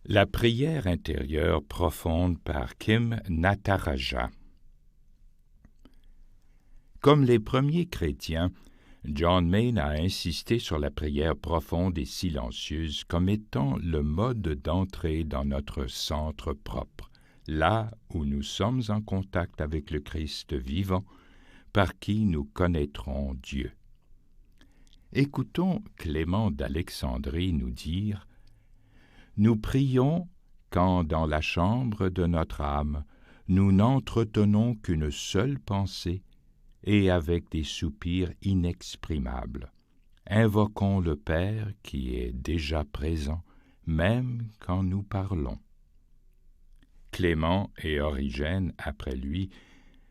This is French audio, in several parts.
La prière intérieure profonde par Kim Nataraja. Comme les premiers chrétiens, John Main a insisté sur la prière profonde et silencieuse comme étant le mode d'entrée dans notre centre propre, là où nous sommes en contact avec le Christ vivant, par qui nous connaîtrons Dieu. Écoutons Clément d'Alexandrie nous dire: nous prions quand, dans la chambre de notre âme, nous n'entretenons qu'une seule pensée, et avec des soupirs inexprimables. Invoquons le Père qui est déjà présent, même quand nous parlons. Clément et Origène, après lui,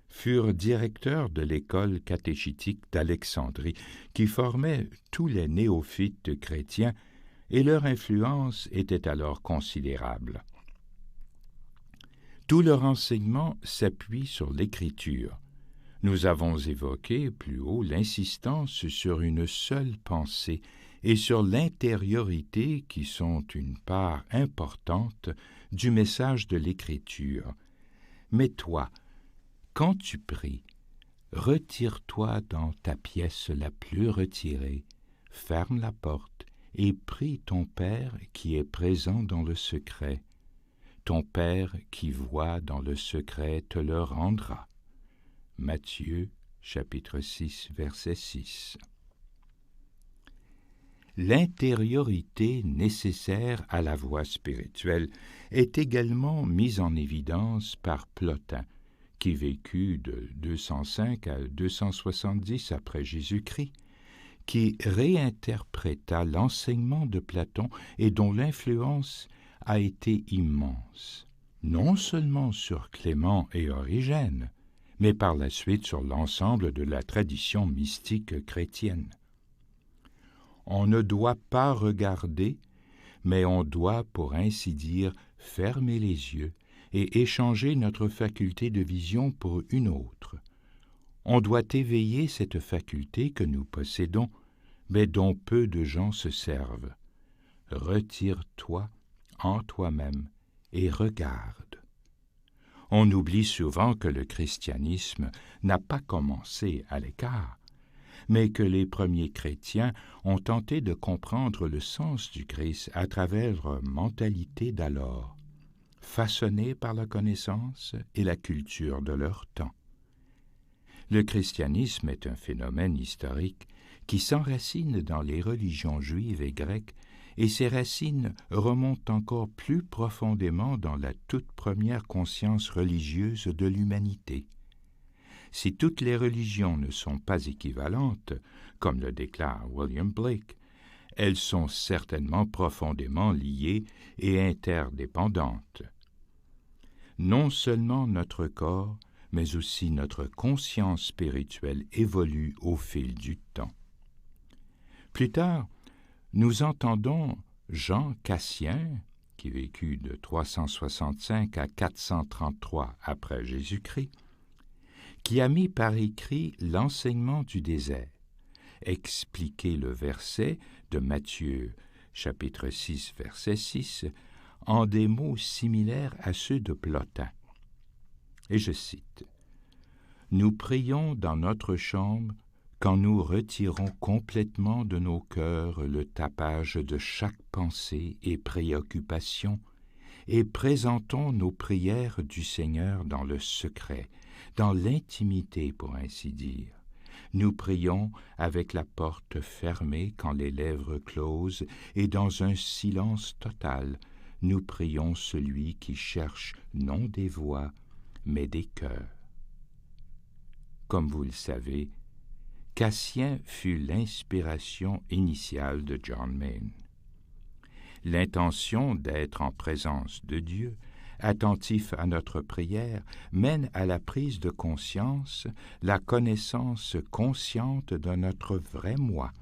furent directeurs de l'école catéchétique d'Alexandrie, qui formait tous les néophytes chrétiens, et leur influence était alors considérable. Tout leur enseignement s'appuie sur l'Écriture. Nous avons évoqué plus haut l'insistance sur une seule pensée et sur l'intériorité qui sont une part importante du message de l'Écriture. Mais toi, quand tu pries, retire-toi dans ta pièce la plus retirée, ferme la porte et prie ton Père qui est présent dans le secret. Ton Père qui voit dans le secret te le rendra. Matthieu, chapitre 6, verset 6. L'intériorité nécessaire à la voie spirituelle est également mise en évidence par Plotin, qui vécut de 205 à 270 après Jésus-Christ, qui réinterpréta l'enseignement de Platon et dont l'influence a été immense, non seulement sur Clément et Origène, mais par la suite sur l'ensemble de la tradition mystique chrétienne. On ne doit pas regarder, mais on doit, pour ainsi dire, fermer les yeux et échanger notre faculté de vision pour une autre. On doit éveiller cette faculté que nous possédons, mais dont peu de gens se servent. Retire-toi en toi-même et regarde. On oublie souvent que le christianisme n'a pas commencé à l'écart, mais que les premiers chrétiens ont tenté de comprendre le sens du Christ à travers leur mentalité d'alors, façonnée par la connaissance et la culture de leur temps. Le christianisme est un phénomène historique qui s'enracine dans les religions juives et grecques, et ces racines remontent encore plus profondément dans la toute première conscience religieuse de l'humanité. Si toutes les religions ne sont pas équivalentes, comme le déclare William Blake, elles sont certainement profondément liées et interdépendantes. Non seulement notre corps, mais aussi notre conscience spirituelle évolue au fil du temps. Plus tard, nous entendons Jean Cassien, qui vécut de 365 à 433 après Jésus-Christ, qui a mis par écrit l'enseignement du désert, expliquer le verset de Matthieu, chapitre 6, verset 6, en des mots similaires à ceux de Plotin. Et je cite: « Nous prions dans notre chambre quand nous retirons complètement de nos cœurs le tapage de chaque pensée et préoccupation, et présentons nos prières du Seigneur dans le secret, dans l'intimité pour ainsi dire. Nous prions avec la porte fermée quand les lèvres closent, et dans un silence total, nous prions celui qui cherche non des voix, mais des cœurs. » Comme vous le savez, Cassien fut l'inspiration initiale de John Main. L'intention d'être en présence de Dieu, attentif à notre prière, mène à la prise de conscience, la connaissance consciente de notre vrai moi.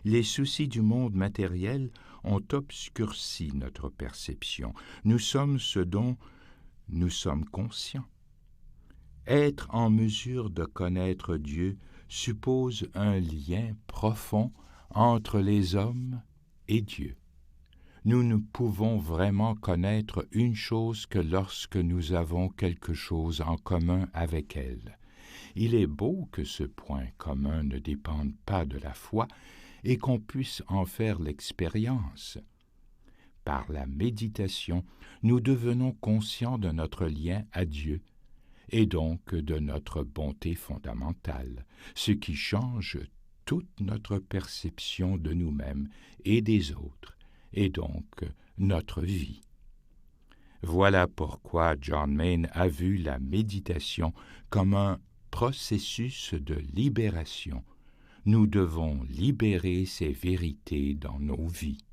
Les soucis du monde matériel ont obscurci notre perception. Nous sommes ce dont nous sommes conscients. Être en mesure de connaître Dieu suppose un lien profond entre les hommes et Dieu. Nous ne pouvons vraiment connaître une chose que lorsque nous avons quelque chose en commun avec elle. Il est beau que ce point commun ne dépende pas de la foi et qu'on puisse en faire l'expérience. Par la méditation, nous devenons conscients de notre lien à Dieu et donc de notre bonté fondamentale, ce qui change toute notre perception de nous-mêmes et des autres, et donc notre vie. Voilà pourquoi John Main a vu la méditation comme un processus de libération. Nous devons libérer ces vérités dans nos vies.